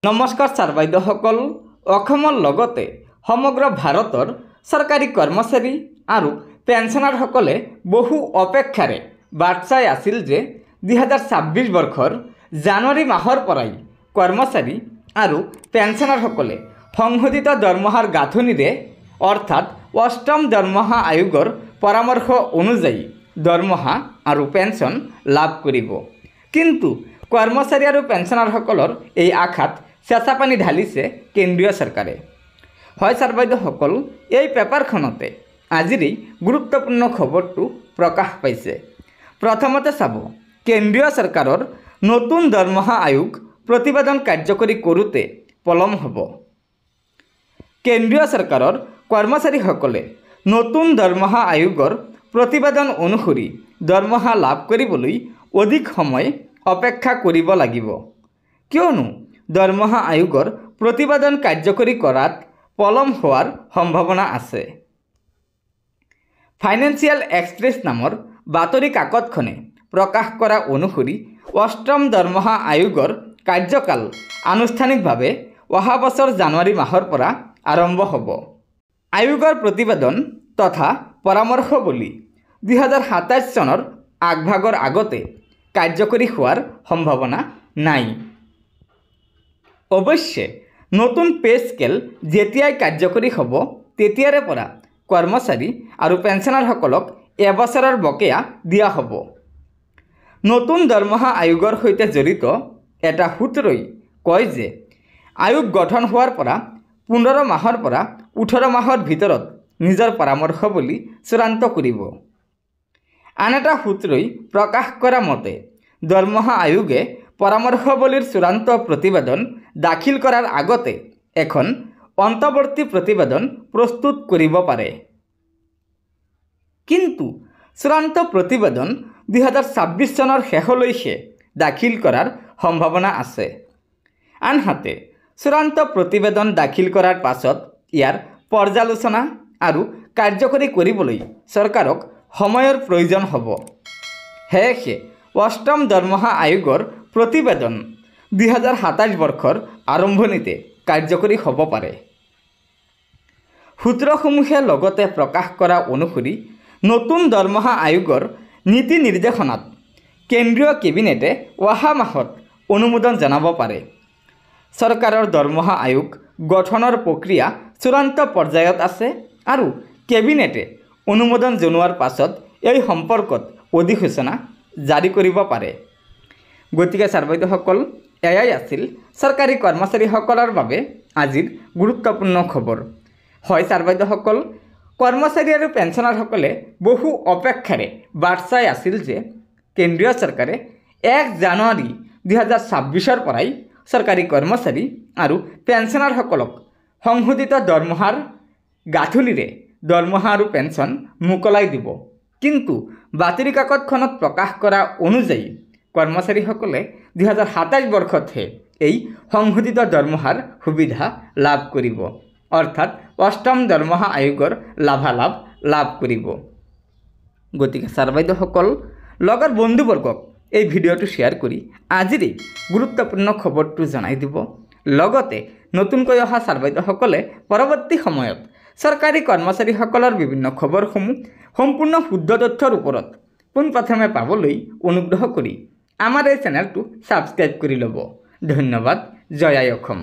নমস্কাৰ ছাৰ বাইদেউসকল। অসমৰ লগতে সমগ্ৰ ভাৰতৰ চৰকাৰী কৰ্মচাৰী আৰু পেঞ্চনাৰসকলে বহু অপেক্ষাৰে বাট চাই আছিল যে 2026 বৰ্ষৰ জানুৱাৰী মাহৰ পৰাই কৰ্মচাৰী আৰু পেঞ্চনাৰসকলে সংশোধিত দৰমহাৰ গাঁথনিৰে অৰ্থাৎ অষ্টম দৰমহা আয়োগৰ পৰামৰ্শ অনুযায়ী দৰমহা আৰু পেঞ্চন লাভ কৰিব। কিন্তু কৰ্মচাৰী আৰু পেঞ্চনাৰসকলৰ এই আশাত চেঁচা পানী ঢালিছে কেন্দ্ৰীয় চৰকাৰে। হয় ছাৰ বাইদেউসকল, এই পেপাৰখনতে আজিৰ এই গুৰুত্বপূৰ্ণ খবৰটো প্ৰকাশ পাইছে। প্ৰথমতে চাব, কেন্দ্ৰীয় চৰকাৰৰ নতুন দৰমহা আয়োগ প্ৰতিবেদন কাৰ্যকৰী কৰোঁতে পলম হ'ব। কেন্দ্ৰীয় চৰকাৰৰ কৰ্মচাৰীসকলে নতুন দৰমহা আয়োগৰ প্ৰতিবেদন অনুসৰি দৰমহা লাভ কৰিবলৈ অধিক সময় অপেক্ষা কৰিব লাগিব, কিয়নো দৰমহা আয়োগৰ প্ৰতিবেদন কাৰ্যকৰী কৰাত পলম হোৱাৰ সম্ভাৱনা আছে। ফাইনেন্সিয়েল এক্সপ্ৰেছ নামৰ বাতৰি কাকতখনে প্ৰকাশ কৰা অনুসৰি অষ্টম দৰমহা আয়োগৰ কাৰ্যকাল আনুষ্ঠানিকভাৱে অহা বছৰ জানুৱাৰী মাহৰ পৰা আৰম্ভ হ'ব। আয়োগৰ প্ৰতিবেদন তথা পৰামৰ্শৱলী 2027 চনৰ আগভাগৰ আগতে কাৰ্যকৰী হোৱাৰ সম্ভাৱনা নাই। অৱশ্যে নতুন পে স্কেল যেতিয়াই কাৰ্যকৰী হ'ব তেতিয়াৰে পৰা কৰ্মচাৰী আৰু পেঞ্চনাৰসকলক এবছৰৰ বকেয়া দিয়া হ'ব। নতুন দৰমহা আয়োগৰ সৈতে জড়িত এটা সূত্ৰই কয় যে আয়োগ গঠন হোৱাৰ পৰা 15 মাহৰ পৰা 18 মাহৰ ভিতৰত নিজৰ পৰামৰ্শৱলী চূড়ান্ত কৰিব। আন এটা সূত্ৰই প্ৰকাশ কৰা মতে দৰমহা আয়োগে পৰামৰ্শৱলীৰ চূড়ান্ত প্ৰতিবেদন দাখিল কৰাৰ আগতে এখন অন্তৱৰ্তী প্ৰতিবেদন প্ৰস্তুত কৰিব পাৰে। কিন্তু চূড়ান্ত প্ৰতিবেদন 2026 চনৰ শেষলৈহে দাখিল কৰাৰ সম্ভাৱনা আছে। আনহাতে চূড়ান্ত প্ৰতিবেদন দাখিল কৰাৰ পাছত ইয়াৰ পৰ্যালোচনা আৰু কাৰ্যকৰী কৰিবলৈ চৰকাৰক সময়ৰ প্ৰয়োজন হ'ব। সেয়েহে অষ্টম দৰমহা আয়োগৰ প্ৰতিবেদন 2027 বৰ্ষৰ আৰম্ভণিতে কাৰ্যকৰী হ'ব পাৰে। সূত্ৰসমূহে লগতে প্ৰকাশ কৰা অনুসৰি নতুন দৰমহা আয়োগৰ নীতি নিৰ্দেশনাত কেন্দ্ৰীয় কেবিনেটে অহা মাহত অনুমোদন জনাব পাৰে। চৰকাৰৰ দৰমহা আয়োগ গঠনৰ প্ৰক্ৰিয়া চূড়ান্ত পৰ্যায়ত আছে আৰু কেবিনেটে অনুমোদন জনোৱাৰ পাছত এই সম্পৰ্কত অধিসূচনা জাৰি কৰিব পাৰে। গতিকে ছাৰ বাইদেউসকল, এয়াই আছিল চৰকাৰী কৰ্মচাৰীসকলৰ বাবে আজিৰ গুৰুত্বপূৰ্ণ খবৰ। হয় ছাৰ বাইদেউসকল, কৰ্মচাৰী আৰু পেঞ্চনাৰসকলে বহু অপেক্ষাৰে বাট চাই আছিল যে কেন্দ্ৰীয় চৰকাৰে 1 জানুৱাৰী 2026 পৰাই চৰকাৰী কৰ্মচাৰী আৰু পেঞ্চনাৰসকলক সংশোধিত দৰমহাৰ গাঁথনিৰে দৰমহা আৰু পেঞ্চন মোকলাই দিব। কিন্তু বাতৰি কাকতখনত প্ৰকাশ কৰা অনুযায়ী কৰ্মচাৰীসকলে 2027 বৰ্ষতহে এই সংশোধিত দৰমহাৰ সুবিধা লাভ কৰিব, অৰ্থাৎ অষ্টম দৰমহা আয়োগৰ লাভালাভ লাভ কৰিব। গতিকে ছাৰ বাইদেউসকল, লগৰ বন্ধুবৰ্গক এই ভিডিঅ'টো শ্বেয়াৰ কৰি আজিৰ এই গুৰুত্বপূৰ্ণ খবৰটো জনাই দিব। লগতে নতুনকৈ অহা ছাৰ বাইদেউসকলে পৰৱৰ্তী সময়ত চৰকাৰী কৰ্মচাৰীসকলৰ বিভিন্ন খবৰসমূহ সম্পূৰ্ণ শুদ্ধ তথ্যৰ ওপৰত পোনপ্ৰথমে পাবলৈ অনুগ্ৰহ কৰি আমাৰ এই চেনেলটো ছাবস্ক্ৰাইব কৰি ল'ব। ধন্যবাদ। জয় আই অসম।